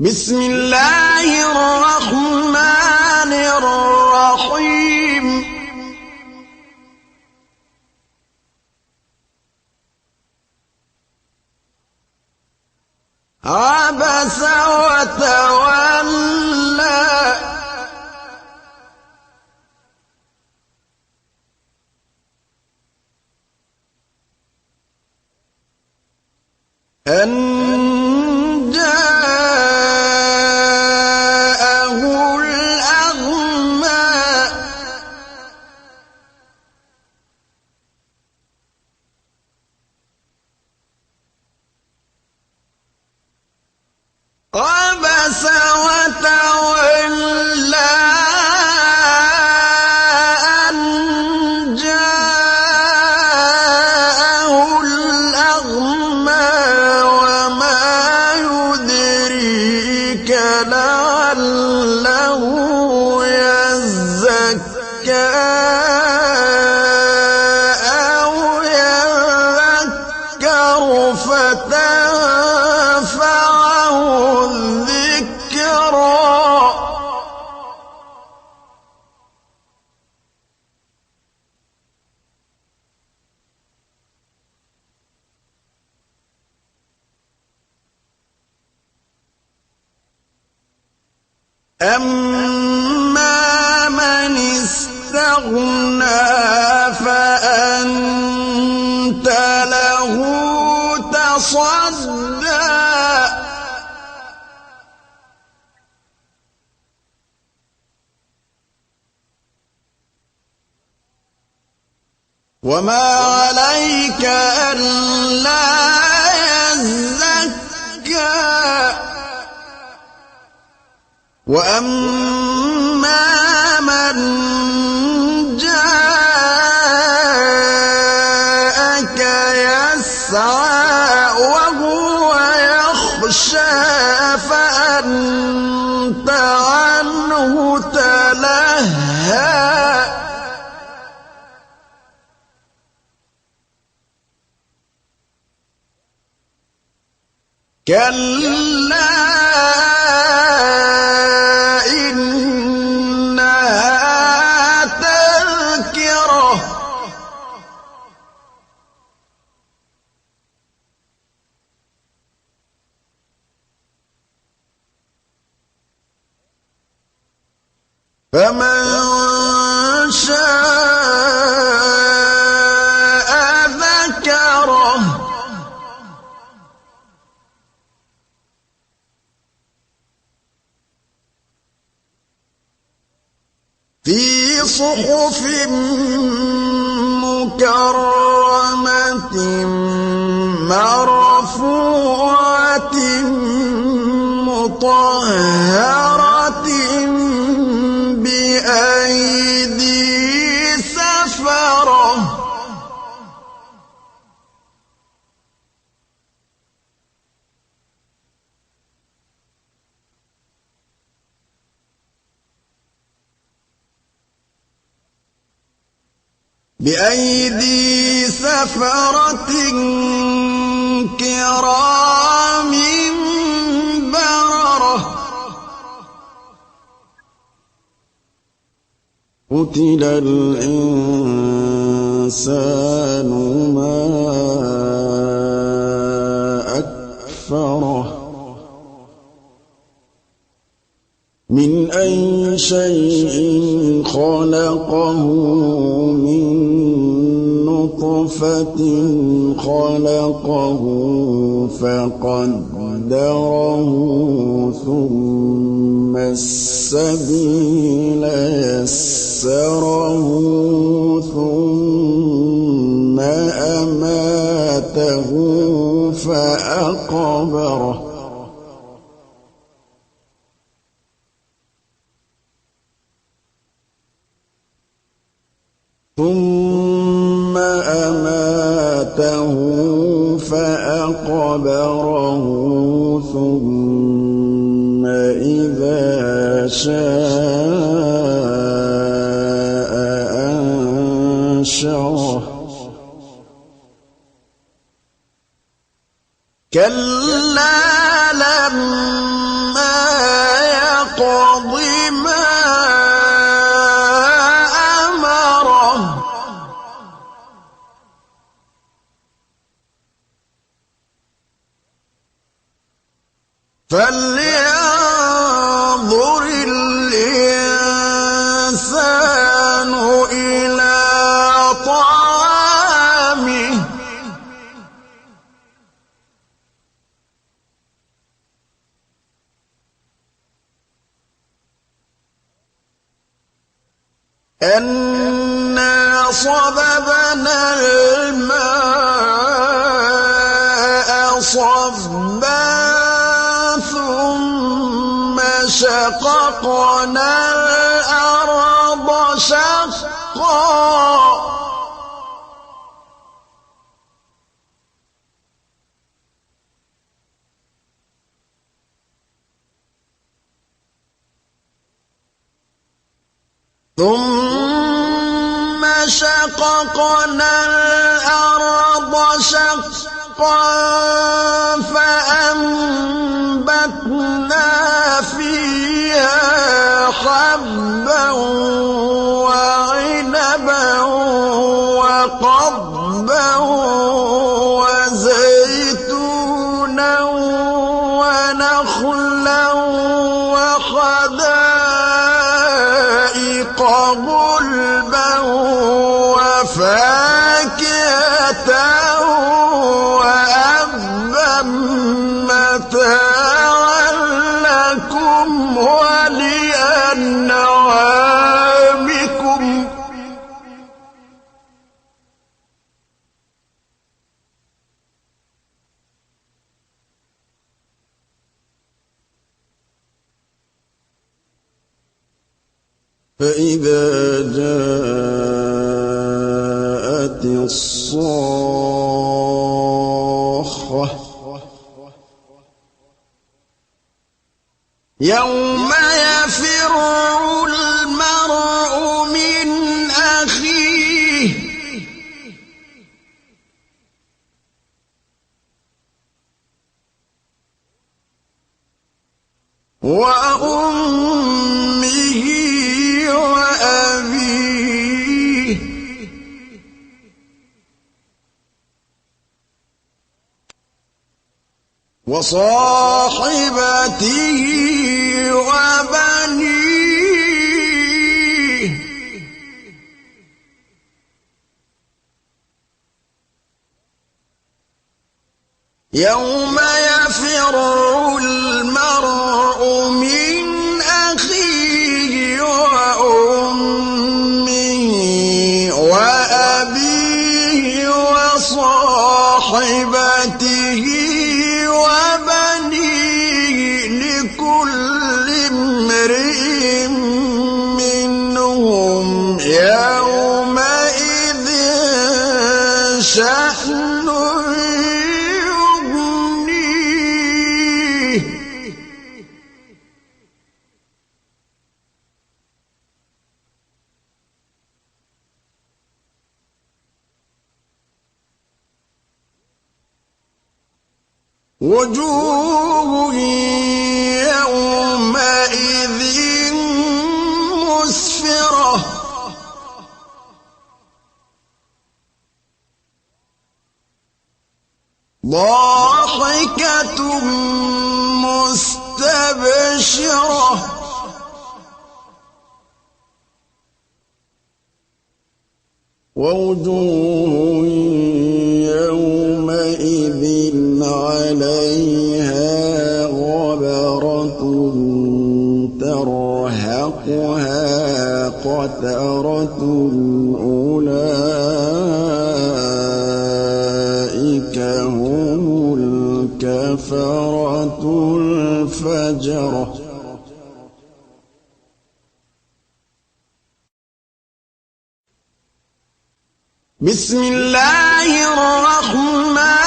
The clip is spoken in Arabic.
بسم الله الرحمن الرحيم عبس وتولى أن جاءه الأعمى عبس وتولى أن جاءه الأعمى وما يدريك لعله يزكى أو يذكر فتنفعه الذكرى أما من استغنى فأنت له تصدى وما عليك ألا يزكى وأما من جاءك يسعى وهو يخشى فأنت عنه تلهى كلا إنها تذكرة فمن شاء ذكره في صحف مكرمة مرفوعة مطهرة بأيدي سفرة بأيدي سفرة كرام بررة قتل الإنسان ما أكفره من أي شيء خلقه من نطفة خلقه فقدره ثم السبيل يسره ثم أماته فأقبره ثم أماته فأقبره ثم إذا شاء أنشره كلا لما فلينظر الإنسان إلى طعامه أنا صببنا الماء صبا ثم شققنا الأرض شقا ثم شققنا الأرض شقا فأنبتنا فيها حبا وعنبا وقضبا وزيتونا ونخلا وحدائق غلبا وفاكهة وأبا متاعا لكم ولأنعامكم فإذا جاءت الصاخة يوم يفر المرء من أخيه وأمه وأبيه وصاحبته وبنيه يوم يفر المرء من أخيه وأمه وأبيه وصاحبته وبنيه لكل امرئ منهم يومئذ شأن يغنيه وجوه يومئذ مسفرة ضاحكة مستبشرة ووجوه يومئذ عليها غبرة ترهقها قترة أولئك هم الكفرة الفجرة بسم الله الرحمن